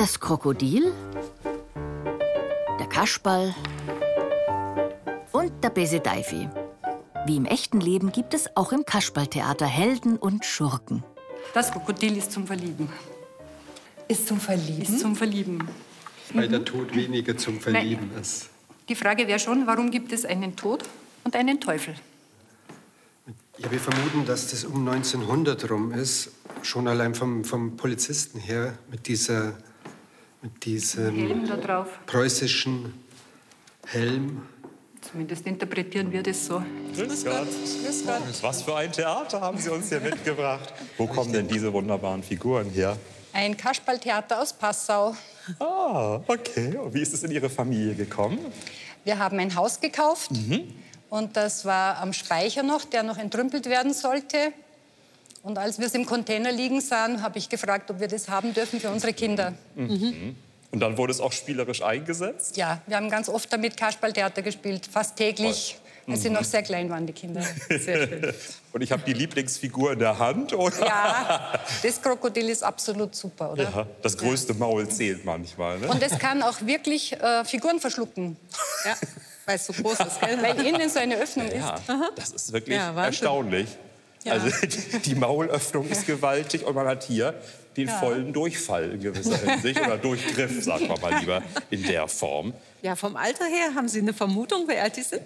Das Krokodil, der Kasperl und der Besedeifi. Wie im echten Leben gibt es auch im Kasperltheater Helden und Schurken. Das Krokodil ist zum Verlieben. Ist zum Verlieben? Ist zum Verlieben. Weil der Tod weniger zum Verlieben ist. Die Frage wäre schon, warum gibt es einen Tod und einen Teufel? Ja, wir vermuten, dass das um 1900 rum ist. Schon allein vom Polizisten her mit diesem Helm da drauf. Preußischen Helm. Zumindest interpretieren wir das so. Grüß Gott. Grüß Gott. Was für ein Theater haben Sie uns hier mitgebracht? Wo kommen denn diese wunderbaren Figuren her? Ein Kasperltheater aus Passau. Ah, okay. Und wie ist es in Ihre Familie gekommen? Wir haben ein Haus gekauft. Und das war am Speicher noch, der noch entrümpelt werden sollte. Und als wir es im Container liegen sahen, habe ich gefragt, ob wir das haben dürfen für unsere Kinder. Und dann wurde es auch spielerisch eingesetzt? Ja, wir haben ganz oft damit Kasperltheater gespielt, fast täglich. Als sie noch sehr klein waren, die Kinder. Sehr schön. Und ich habe die Lieblingsfigur in der Hand, oder? Ja, das Krokodil ist absolut super, oder? Ja, das größte Maul zählt manchmal, ne? Und es kann auch wirklich Figuren verschlucken. Ja, weil es so groß ist, gell? Weil innen so eine Öffnung ist. Ja, das ist wirklich erstaunlich. Ja. Also die Maulöffnung ist gewaltig und man hat hier den vollen Durchfall in gewisser Hinsicht oder Durchgriff, sagen wir mal lieber, in der Form. Ja, vom Alter her, haben Sie eine Vermutung, wie alt die sind?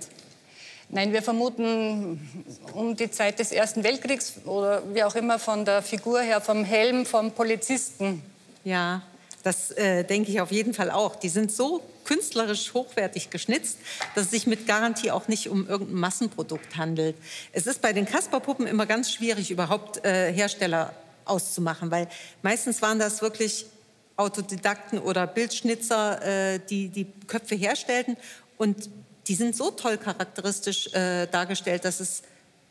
Nein, wir vermuten um die Zeit des Ersten Weltkriegs oder wie auch immer von der Figur her, vom Helm, vom Polizisten. Ja, das denke ich auf jeden Fall auch. Die sind so künstlerisch hochwertig geschnitzt, dass es sich mit Garantie auch nicht um irgendein Massenprodukt handelt. Es ist bei den Kasperpuppen immer ganz schwierig, überhaupt Hersteller auszumachen, weil meistens waren das wirklich Autodidakten oder Bildschnitzer, die die Köpfe herstellten. Und die sind so toll charakteristisch dargestellt, dass es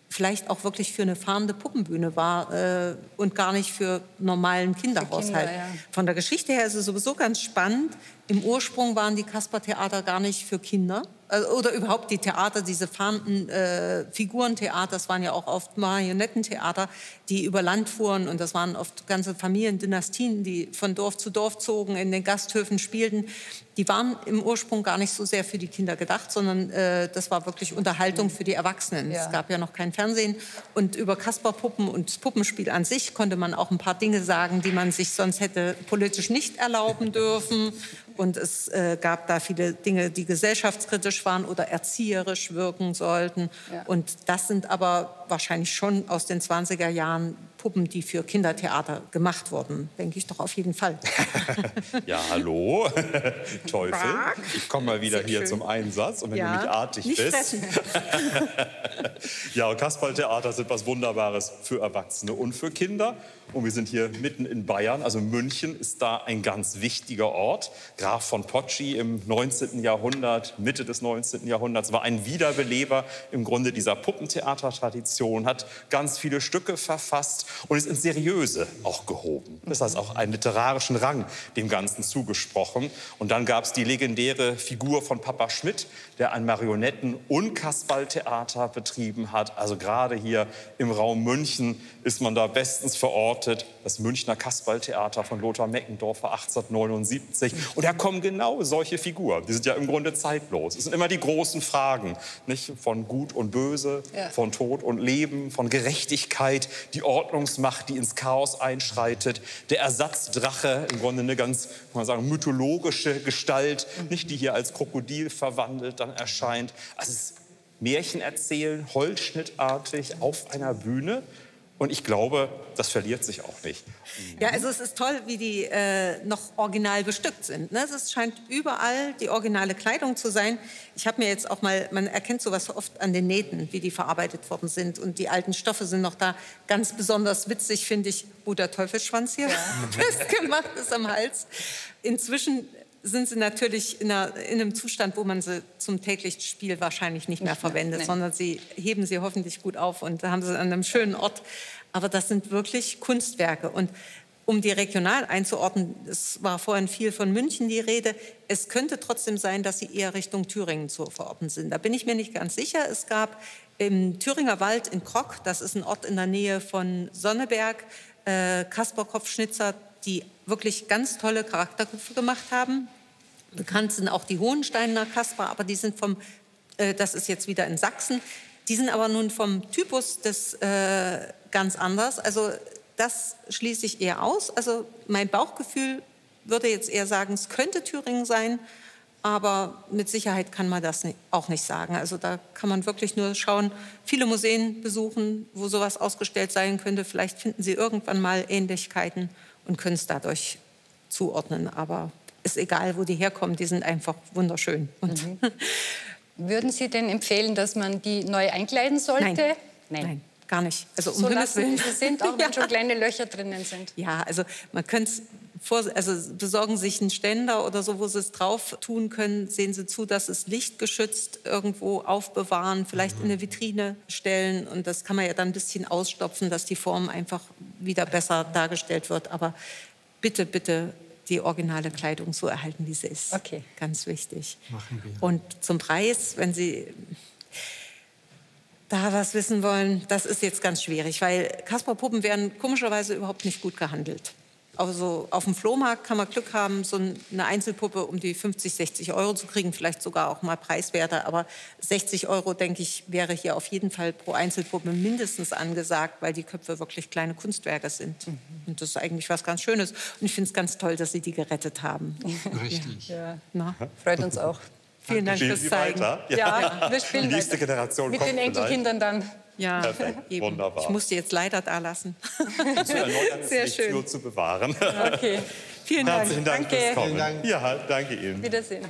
vielleicht auch wirklich für eine fahrende Puppenbühne war und gar nicht für normalen Kinderhaushalt. Kinder, ja. Von der Geschichte her ist es sowieso ganz spannend. Im Ursprung waren die Kaspertheater gar nicht für Kinder. Oder überhaupt die Theater, diese fahrenden Figurentheater, das waren ja auch oft Marionettentheater, die über Land fuhren. Und das waren oft ganze Familiendynastien, die von Dorf zu Dorf zogen, in den Gasthöfen spielten. Die waren im Ursprung gar nicht so sehr für die Kinder gedacht, sondern das war wirklich Unterhaltung für die Erwachsenen. Ja. Es gab ja noch kein Fernsehen. Und über Kasperpuppen und das Puppenspiel an sich konnte man auch ein paar Dinge sagen, die man sich sonst hätte politisch nicht erlauben dürfen. Und es gab da viele Dinge, die gesellschaftskritisch waren oder erzieherisch wirken sollten. Ja. Und das sind aber wahrscheinlich schon aus den 20er Jahren Puppen, die für Kindertheater gemacht wurden. Denke ich doch auf jeden Fall. Ja, hallo, Teufel. Ich komme mal wieder hier zum Einsatz. Und wenn du nicht artig nicht bist. fressen. Ja, und Kasperltheater sind was Wunderbares für Erwachsene und für Kinder. Und wir sind hier mitten in Bayern. Also München ist da ein ganz wichtiger Ort. Graf von Potschi im 19. Jahrhundert, Mitte des 19. Jahrhunderts, war ein Wiederbeleber im Grunde dieser Puppentheatertradition, hat ganz viele Stücke verfasst und ist ins Seriöse auch gehoben. Das heißt auch einen literarischen Rang dem Ganzen zugesprochen. Und dann gab es die legendäre Figur von Papa Schmidt, der ein Marionetten- und Kasperltheater betrieben hat. Also gerade hier im Raum München ist man da bestens verortet. Das Münchner Kasperltheater von Lothar Meckendorfer 1879. Und da kommen genau solche Figuren. Die sind ja im Grunde zeitlos. Es sind immer die großen Fragen, nicht? Von Gut und Böse, von Tod und Leben, von Gerechtigkeit, die Ordnungsmacht, die ins Chaos einschreitet, der Ersatzdrache, im Grunde eine ganz, kann man sagen, mythologische Gestalt, nicht, die hier als Krokodil verwandelt dann erscheint. Also es ist Märchen erzählen, holzschnittartig auf einer Bühne. Und ich glaube, das verliert sich auch nicht. Ja, also es ist toll, wie die noch original bestückt sind. Ne? Es scheint überall die originale Kleidung zu sein. Ich habe mir jetzt auch mal, man erkennt sowas oft an den Nähten, wie die verarbeitet worden sind. Und die alten Stoffe sind noch da. Ganz besonders witzig finde ich, wo der Teufelsschwanz hier festgemacht ist am Hals. Inzwischen sind sie natürlich in einem Zustand, wo man sie zum täglichen Spiel wahrscheinlich nicht mehr verwendet, sondern sie heben sie hoffentlich gut auf und haben sie an einem schönen Ort. Aber das sind wirklich Kunstwerke. Und um die regional einzuordnen, es war vorhin viel von München die Rede, es könnte trotzdem sein, dass sie eher Richtung Thüringen zu verorten sind. Da bin ich mir nicht ganz sicher. Es gab im Thüringer Wald in Krock, das ist ein Ort in der Nähe von Sonneberg, Kasperkopfschnitzer, die wirklich ganz tolle Charakterköpfe gemacht haben. Bekannt sind auch die Hohensteiner Kasper, aber die sind das ist jetzt wieder in Sachsen, die sind aber nun vom Typus ganz anders. Also das schließe ich eher aus. Also mein Bauchgefühl würde jetzt eher sagen, es könnte Thüringen sein, aber mit Sicherheit kann man das auch nicht sagen. Also da kann man wirklich nur schauen, viele Museen besuchen, wo sowas ausgestellt sein könnte. Vielleicht finden Sie irgendwann mal Ähnlichkeiten und können es dadurch zuordnen. Aber ist egal, wo die herkommen, die sind einfach wunderschön. Und Würden Sie denn empfehlen, dass man die neu einkleiden sollte? Nein, gar nicht. Also So lassen sie sind, auch wenn schon kleine Löcher drinnen sind. Ja, also man könnte besorgen sich einen Ständer oder so, wo Sie es drauf tun können. Sehen Sie zu, dass es lichtgeschützt irgendwo aufbewahren, vielleicht in eine Vitrine stellen. Und das kann man ja dann ein bisschen ausstopfen, dass die Form einfach wieder besser dargestellt wird. Aber bitte, bitte die originale Kleidung so erhalten, wie sie ist. Okay. Ganz wichtig. Machen wir. Und zum Preis, wenn Sie da was wissen wollen, das ist jetzt ganz schwierig, weil Kasperpuppen werden komischerweise überhaupt nicht gut gehandelt. Also auf dem Flohmarkt kann man Glück haben, so eine Einzelpuppe um die 50, 60 Euro zu kriegen, vielleicht sogar auch mal preiswerter. Aber 60 Euro, denke ich, wäre hier auf jeden Fall pro Einzelpuppe mindestens angesagt, weil die Köpfe wirklich kleine Kunstwerke sind. Und das ist eigentlich was ganz Schönes. Und ich finde es ganz toll, dass Sie die gerettet haben. Richtig. Ja. Na? Freut uns auch. Vielen Dank Spielen fürs Sie Zeigen. weiter? Ja, wir spielen Die nächste weiter. Generation Mit kommt den Enkelkindern dann. Ja, Perfekt, eben. wunderbar. Ich musste jetzt leider da lassen. Zu erneuern ist Sehr nicht schön. nur zu bewahren. Okay, Vielen Dank. Herzlichen Dank Danke. fürs Kommen. Vielen Dank. Ja, danke Ihnen. Wiedersehen.